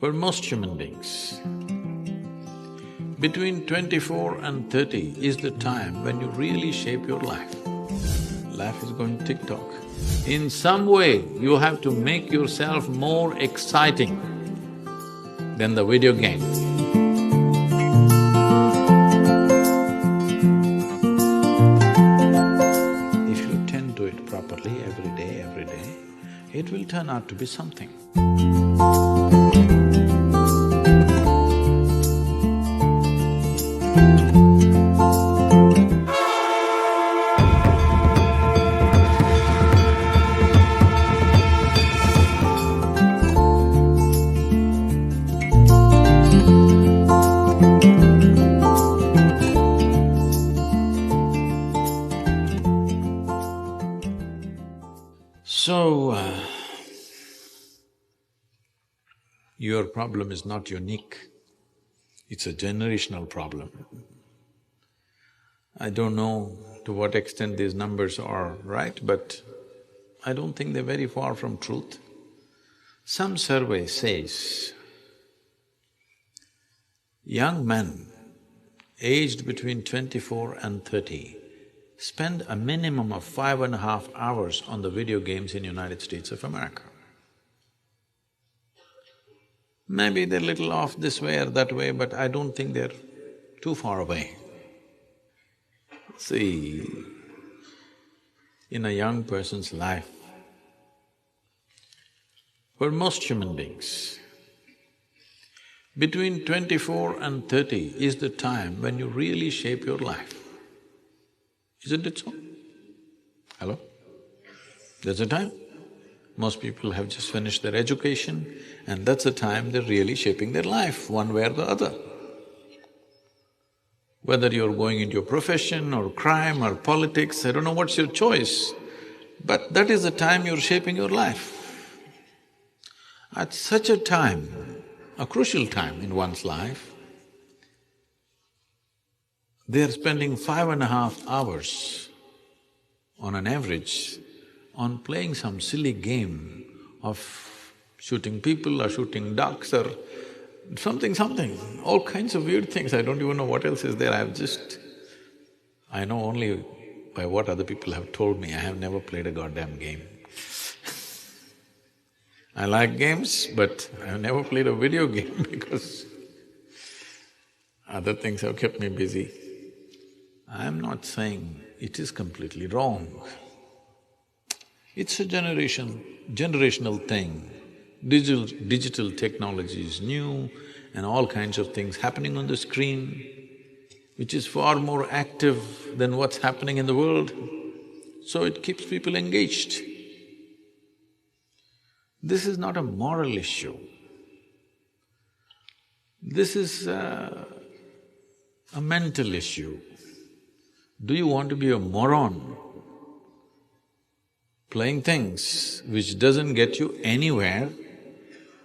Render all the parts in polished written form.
For most human beings, between 24 and 30 is the time when you really shape your life. Life is going tick-tock. In some way, you have to make yourself more exciting than the video game. If you tend to it properly every day, it will turn out to be something. So, your problem is not unique, it's a generational problem. I don't know to what extent these numbers are right, but I don't think they're very far from truth. Some survey says young men aged between 24 and 30 spend a minimum of 5.5 hours on the video games in United States of America. Maybe they're little off this way or that way, but I don't think they're too far away. See, in a young person's life, for most human beings, between 24 and 30 is the time when you really shape your life. Isn't it so? Hello? There's a time. Most people have just finished their education and that's the time they're really shaping their life, one way or the other. Whether you're going into your profession or crime or politics, I don't know what's your choice, but that is the time you're shaping your life. At such a time, a crucial time in one's life, they're spending 5.5 hours on an average on playing some silly game of shooting people or shooting ducks or something, all kinds of weird things. I don't even know what else is there. I know only by what other people have told me. I have never played a goddamn game. I like games, but I have never played a video game because other things have kept me busy. I'm not saying it is completely wrong. It's a generational thing. Digital technology is new and all kinds of things happening on the screen, which is far more active than what's happening in the world, so it keeps people engaged. This is not a moral issue. This is a mental issue. Do you want to be a moron playing things which doesn't get you anywhere?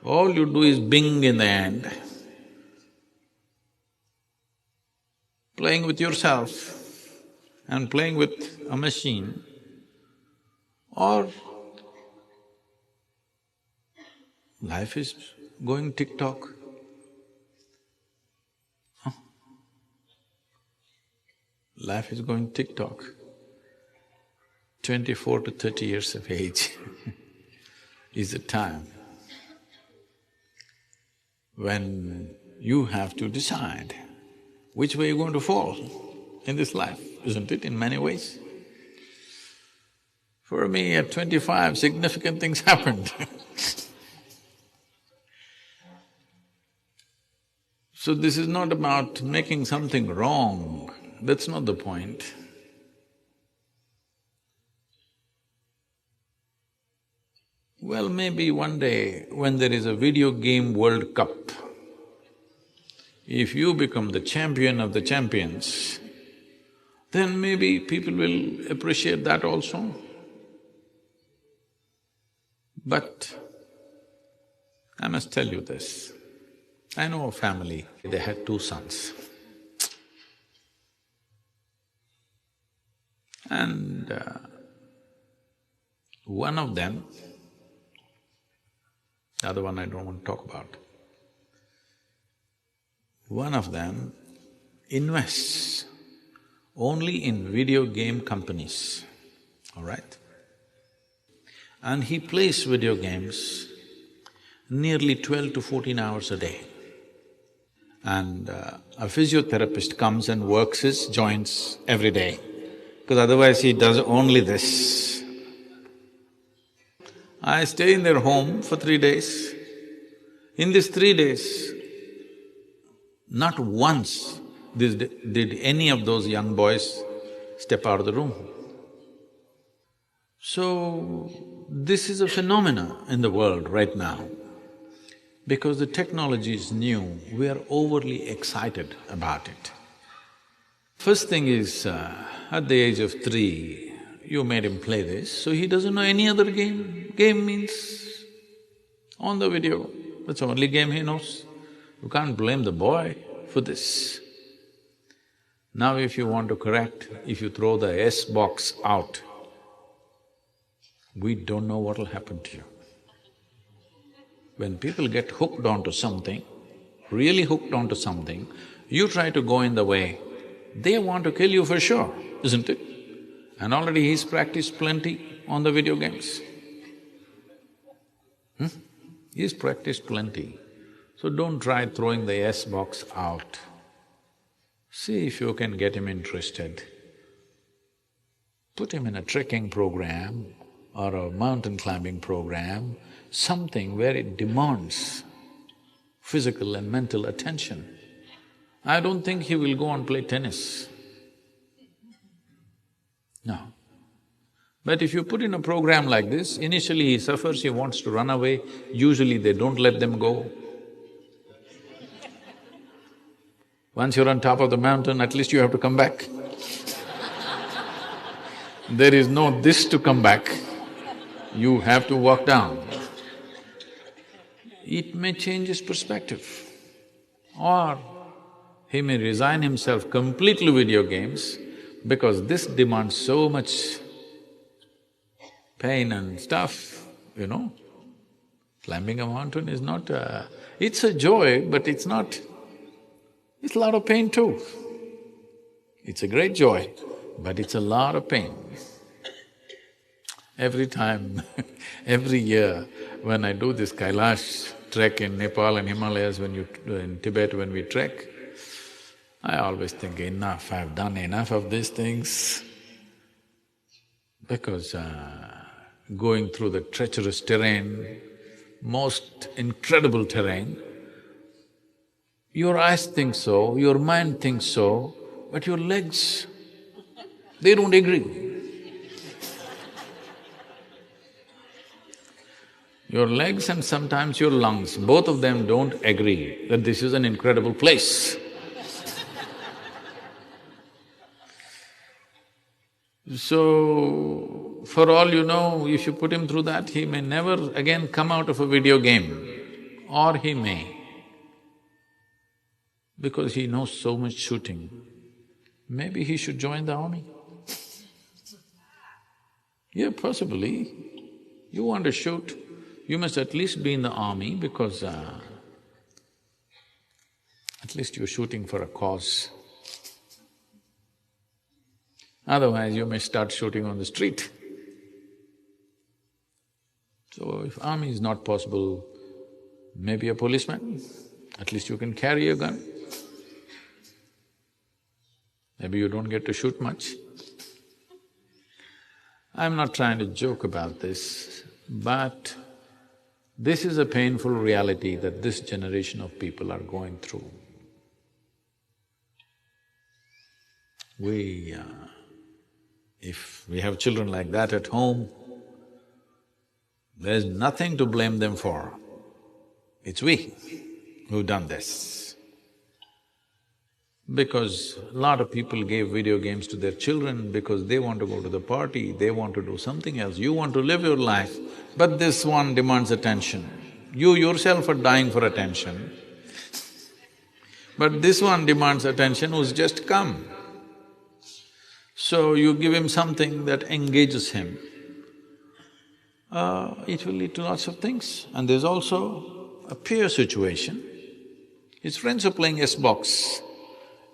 All you do is bing in the end, playing with yourself and playing with a machine, or life is going tick-tock. Life is going tick-tock. 24 to 30 years of age is the time when you have to decide which way you're going to fall in this life, isn't it, in many ways? For me, at 25, significant things happened So this is not about making something wrong, that's not the point. Well, maybe one day when there is a video game World Cup, if you become the champion of the champions, then maybe people will appreciate that also. But I must tell you this, I know a family, they had 2 sons. And one of them, the other one I don't want to talk about, One of them invests only in video game companies, all right? And he plays video games nearly 12 to 14 hours a day. And a physiotherapist comes and works his joints every day, because otherwise he does only this. I stay in their home for 3 days. In these 3 days, not once did any of those young boys step out of the room. So, this is a phenomena in the world right now. Because the technology is new, we are overly excited about it. First thing is, at the age of 3, you made him play this, so he doesn't know any other game. Game means on the video, that's the only game he knows. You can't blame the boy for this. Now if you want to correct, if you throw the S box out, we don't know what'll happen to you. When people get hooked onto something, really hooked onto something, you try to go in the way, they want to kill you for sure, isn't it? And already he's practiced plenty on the video games. He's practiced plenty. So don't try throwing the S box out. See if you can get him interested. Put him in a trekking program or a mountain climbing program, something where it demands physical and mental attention. I don't think he will go and play tennis. No. But if you put in a program like this, initially he suffers, he wants to run away, usually they don't let them go. Once you're on top of the mountain, at least you have to come back. There is no this to come back, you have to walk down. It may change his perspective, or he may resign himself completely to video games because this demands so much pain and stuff, you know. Climbing a mountain is not it's a joy, but it's not… it's a lot of pain too. It's a great joy, but it's a lot of pain. Every time, every year, when I do this Kailash trek in Nepal and Himalayas, in Tibet when we trek, I always think, enough, I've done enough of these things. Because going through the treacherous terrain, most incredible terrain, your eyes think so, your mind thinks so, but your legs, they don't agree. Your legs and sometimes your lungs, both of them don't agree that this is an incredible place. So, for all you know, if you put him through that, he may never again come out of a video game, or he may, because he knows so much shooting. Maybe he should join the army. Yeah, possibly. You want to shoot, you must at least be in the army because at least you're shooting for a cause. Otherwise, you may start shooting on the street. So, if army is not possible, maybe a policeman, at least you can carry a gun. Maybe you don't get to shoot much. I'm not trying to joke about this, but this is a painful reality that this generation of people are going through. If we have children like that at home, there's nothing to blame them for. It's we who've done this. Because a lot of people gave video games to their children because they want to go to the party, they want to do something else, you want to live your life, but this one demands attention. You yourself are dying for attention, but this one demands attention who's just come. So you give him something that engages him, it will lead to lots of things. And there's also a peer situation. His friends are playing S-box.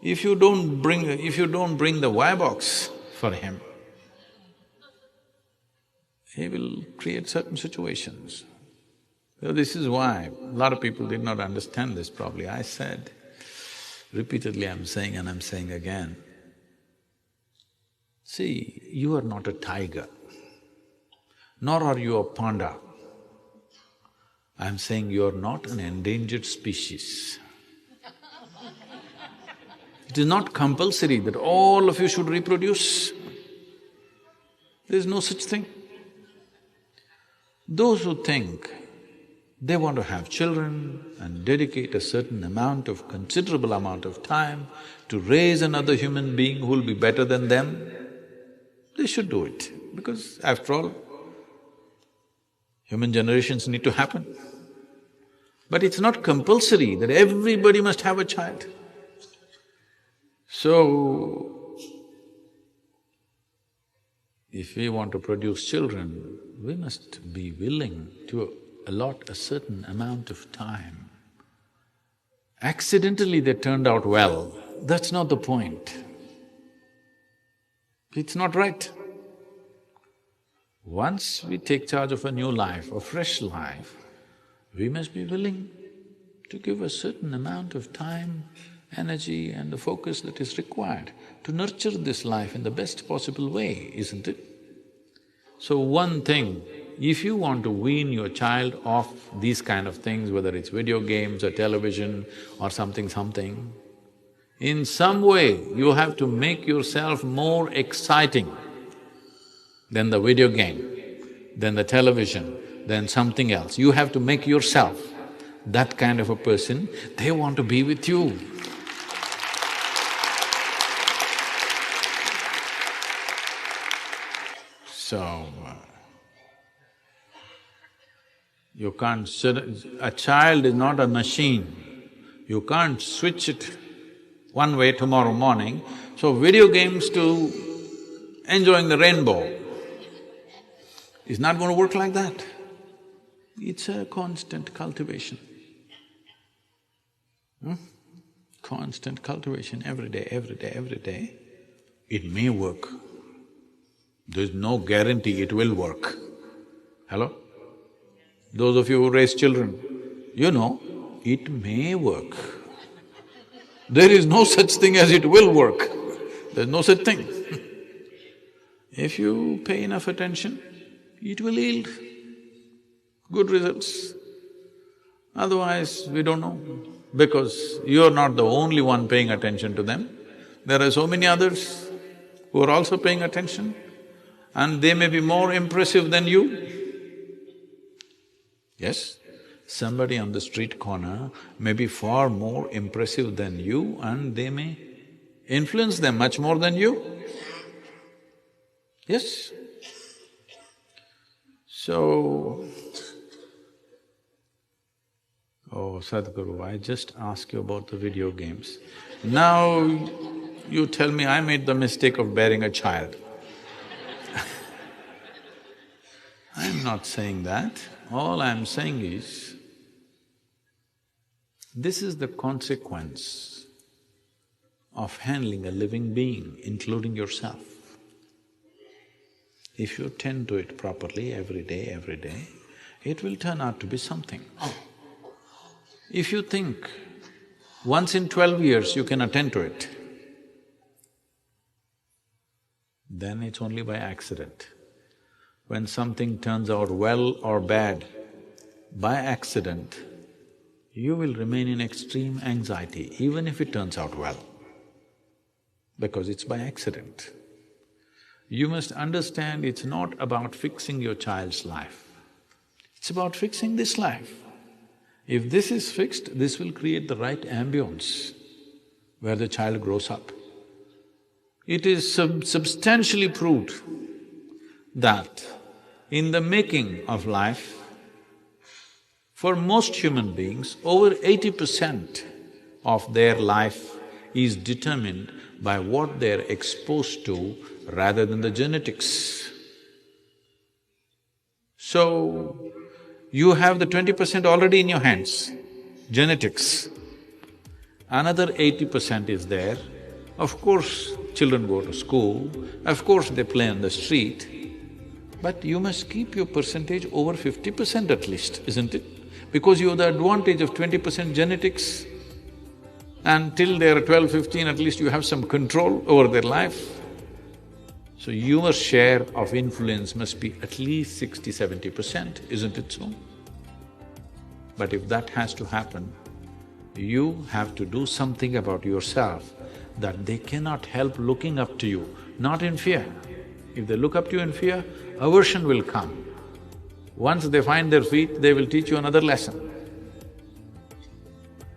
If you don't bring the Y-box for him, he will create certain situations. So this is why a lot of people did not understand this probably. I said, repeatedly I'm saying and I'm saying again, see, you are not a tiger, nor are you a panda. I'm saying you're not an endangered species. It is not compulsory that all of you should reproduce. There is no such thing. Those who think they want to have children and dedicate a certain amount of… considerable amount of time to raise another human being who will be better than them, they should do it, because after all, human generations need to happen. But it's not compulsory that everybody must have a child. So, if we want to produce children, we must be willing to allot a certain amount of time. Accidentally they turned out well, that's not the point. It's not right. Once we take charge of a new life, a fresh life, we must be willing to give a certain amount of time, energy and the focus that is required to nurture this life in the best possible way, isn't it? So one thing, if you want to wean your child off these kind of things, whether it's video games or television or something, in some way you have to make yourself more exciting than the video game, than the television, than something else. You have to make yourself that kind of a person, they want to be with you. So, you can't… a child is not a machine. You can't switch it one way tomorrow morning. So video games to enjoying the rainbow is not going to work like that. It's a constant cultivation. Constant cultivation every day. It may work. There's no guarantee it will work. Hello? Those of you who raise children, you know, it may work. There is no such thing as it will work. There's no such thing. If you pay enough attention, it will yield good results. Otherwise, we don't know, because you're not the only one paying attention to them. There are so many others who are also paying attention, and they may be more impressive than you. Yes? Somebody on the street corner may be far more impressive than you and they may influence them much more than you. Yes? So… Oh, Sadhguru, I just asked you about the video games. Now you tell me I made the mistake of bearing a child. I'm not saying that. All I'm saying is, this is the consequence of handling a living being, including yourself. If you tend to it properly every day, it will turn out to be something. If you think once in 12 years you can attend to it, then it's only by accident. When something turns out well or bad, by accident, you will remain in extreme anxiety, even if it turns out well, because it's by accident. You must understand it's not about fixing your child's life, it's about fixing this life. If this is fixed, this will create the right ambience where the child grows up. It is substantially proved that in the making of life, for most human beings, over 80% of their life is determined by what they're exposed to rather than the genetics. So, you have the 20% already in your hands, genetics. Another 80% is there. Of course, children go to school, of course they play on the street, but you must keep your percentage over 50% at least, isn't it? Because you have the advantage of 20% genetics, and till they're 12, 15, at least you have some control over their life. So your share of influence must be at least 60–70%, isn't it so? But if that has to happen, you have to do something about yourself that they cannot help looking up to you, not in fear. If they look up to you in fear, aversion will come. Once they find their feet, they will teach you another lesson.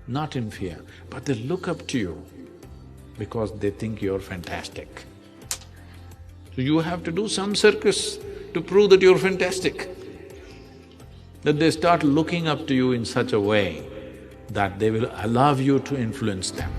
Not in fear, but they look up to you because they think you're fantastic. So you have to do some circus to prove that you're fantastic. That they start looking up to you in such a way that they will allow you to influence them.